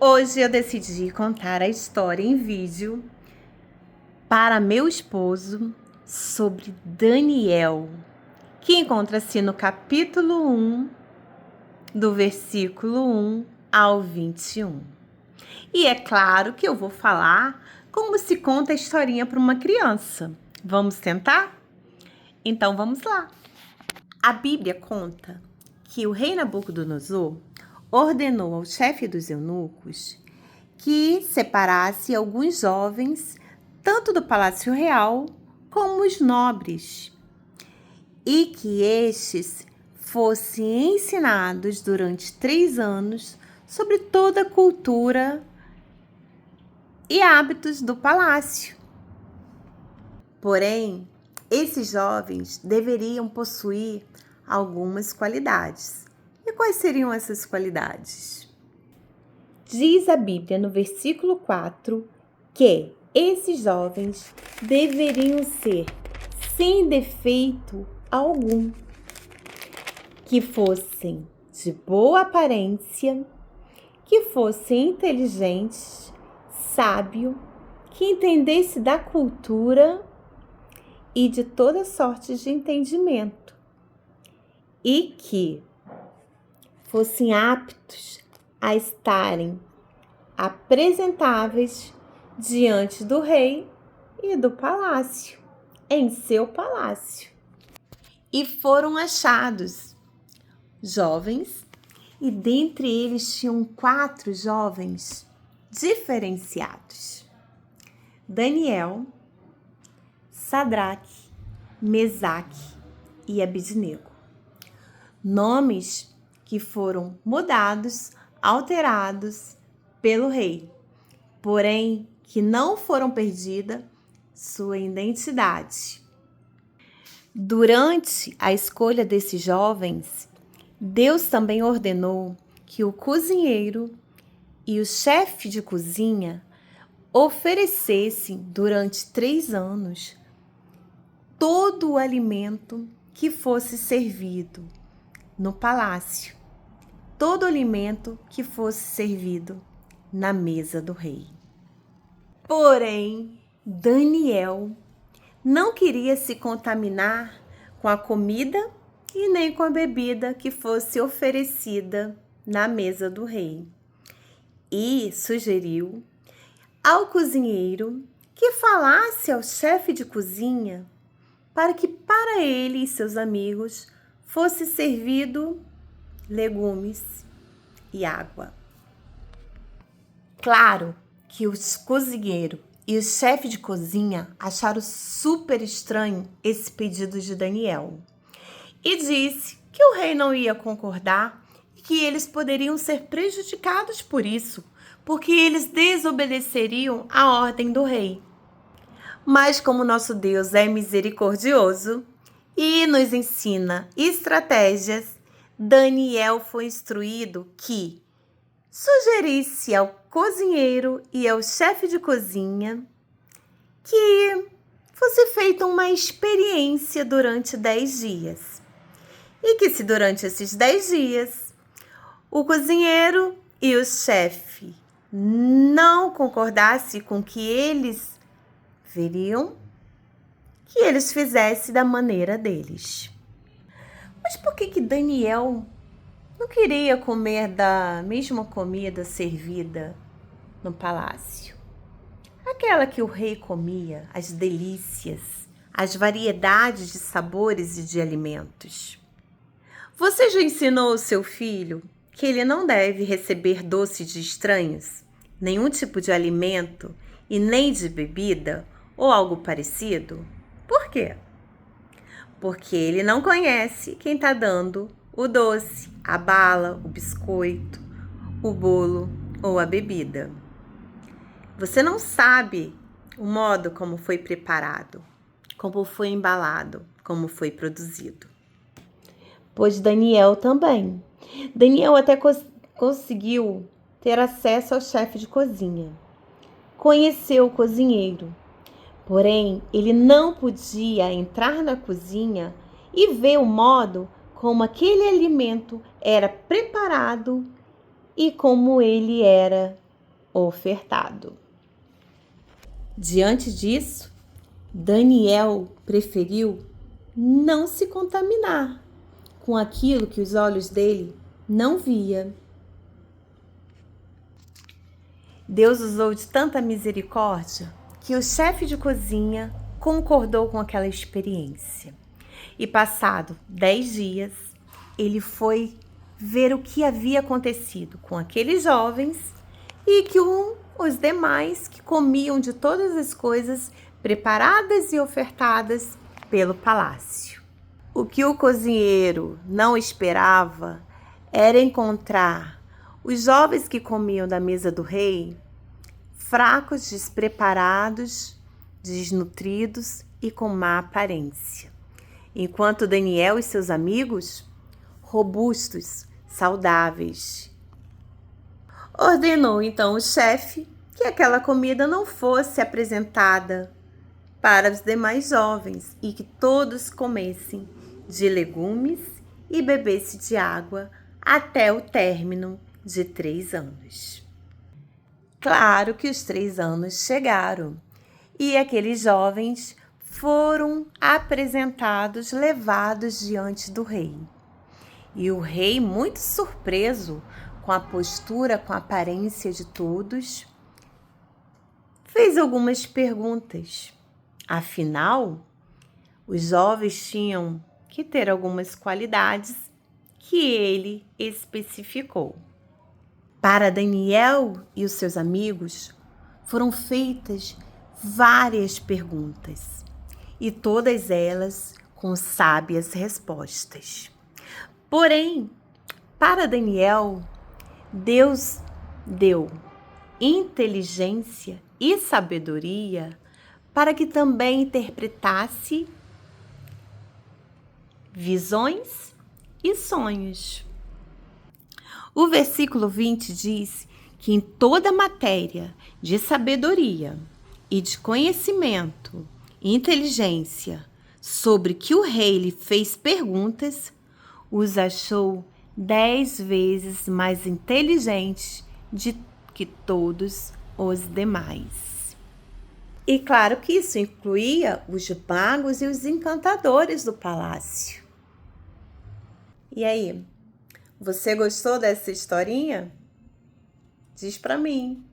Hoje eu decidi contar a história em vídeo para meu esposo sobre Daniel, que encontra-se no capítulo 1, do versículo 1 ao 21. E é claro que eu vou falar como se conta a historinha para uma criança. Vamos tentar? Então vamos lá. A Bíblia conta que o rei Nabucodonosor ordenou ao chefe dos eunucos que separasse alguns jovens, tanto do palácio real como os nobres, e que estes fossem ensinados durante 3 anos sobre toda a cultura e hábitos do palácio. Porém, esses jovens deveriam possuir algumas qualidades. E quais seriam essas qualidades? Diz a Bíblia no versículo 4 que esses jovens deveriam ser sem defeito algum, que fossem de boa aparência, que fossem inteligentes, sábio, que entendesse da cultura e de toda sorte de entendimento, e que fossem aptos a estarem apresentáveis diante do rei e do palácio, em seu palácio. E foram achados jovens, e dentre eles tinham 4 jovens diferenciados: Daniel, Sadraque, Mesaque e Abednego. Nomes que foram mudados, alterados pelo rei, porém que não foram perdida sua identidade. Durante a escolha desses jovens, Deus também ordenou que o cozinheiro e o chefe de cozinha oferecessem durante 3 anos todo o alimento que fosse servido no palácio, todo o alimento que fosse servido na mesa do rei. Porém, Daniel não queria se contaminar com a comida e nem com a bebida que fosse oferecida na mesa do rei, e sugeriu ao cozinheiro que falasse ao chefe de cozinha para que para ele e seus amigos fosse servido legumes e água. Claro que o cozinheiro e o chefe de cozinha acharam super estranho esse pedido de Daniel e disse que o rei não ia concordar e que eles poderiam ser prejudicados por isso, porque eles desobedeceriam a ordem do rei. Mas como nosso Deus é misericordioso e nos ensina estratégias, Daniel foi instruído que sugerisse ao cozinheiro e ao chefe de cozinha que fosse feita uma experiência durante 10 dias. E que se durante esses 10 dias o cozinheiro e o chefe não concordassem com que eles veriam, que eles fizessem da maneira deles. Mas por que Daniel não queria comer da mesma comida servida no palácio? Aquela que o rei comia, as delícias, as variedades de sabores e de alimentos. Você já ensinou o seu filho que ele não deve receber doce de estranhos, nenhum tipo de alimento e nem de bebida ou algo parecido? Por quê? Porque ele não conhece quem está dando o doce, a bala, o biscoito, o bolo ou a bebida. Você não sabe o modo como foi preparado, como foi embalado, como foi produzido. Pois Daniel também. Daniel até conseguiu ter acesso ao chefe de cozinha. Conheceu o cozinheiro. Porém, ele não podia entrar na cozinha e ver o modo como aquele alimento era preparado e como ele era ofertado. Diante disso, Daniel preferiu não se contaminar com aquilo que os olhos dele não via. Deus usou de tanta misericórdia que o chefe de cozinha concordou com aquela experiência. E passado 10 dias, ele foi ver o que havia acontecido com aqueles jovens e que os demais que comiam de todas as coisas preparadas e ofertadas pelo palácio. O que o cozinheiro não esperava era encontrar os jovens que comiam da mesa do rei fracos, despreparados, desnutridos e com má aparência, enquanto Daniel e seus amigos, robustos, saudáveis. Ordenou então o chefe que aquela comida não fosse apresentada para os demais jovens e que todos comessem de legumes e bebessem de água até o término de 3 anos. Claro que os 3 anos chegaram e aqueles jovens foram apresentados, levados diante do rei. E o rei, muito surpreso com a postura, com a aparência de todos, fez algumas perguntas. Afinal, os jovens tinham que ter algumas qualidades que ele especificou. Para Daniel e os seus amigos, foram feitas várias perguntas, e todas elas com sábias respostas. Porém, para Daniel, Deus deu inteligência e sabedoria para que também interpretasse visões e sonhos. O versículo 20 diz que em toda matéria de sabedoria e de conhecimento e inteligência sobre que o rei lhe fez perguntas, os achou 10 vezes mais inteligentes de que todos os demais. E claro que isso incluía os magos e os encantadores do palácio. E aí, você gostou dessa historinha? Diz pra mim.